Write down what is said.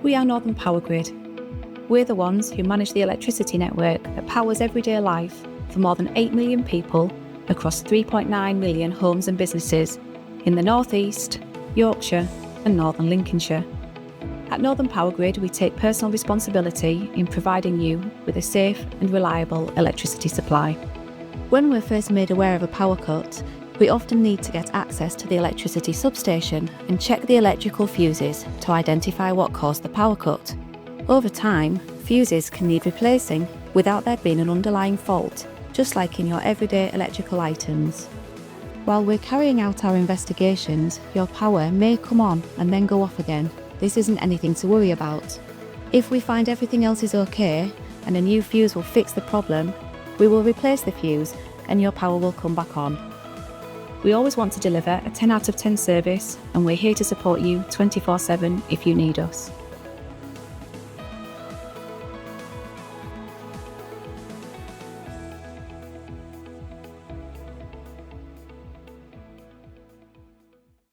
We are Northern Power Grid. We're the ones who manage the electricity network that powers everyday life for more than 8 million people across 3.9 million homes and businesses in the North East, Yorkshire and Northern Lincolnshire. At Northern Power Grid, we take personal responsibility in providing you with a safe and reliable electricity supply. When we're first made aware of a power cut, we often need to get access to the electricity substation and check the electrical fuses to identify what caused the power cut. Over time, fuses can need replacing without there being an underlying fault, just like in your everyday electrical items. While we're carrying out our investigations, your power may come on and then go off again. This isn't anything to worry about. If we find everything else is okay and a new fuse will fix the problem, we will replace the fuse and your power will come back on. We always want to deliver a 10 out of 10 service, and we're here to support you 24/7 if you need us.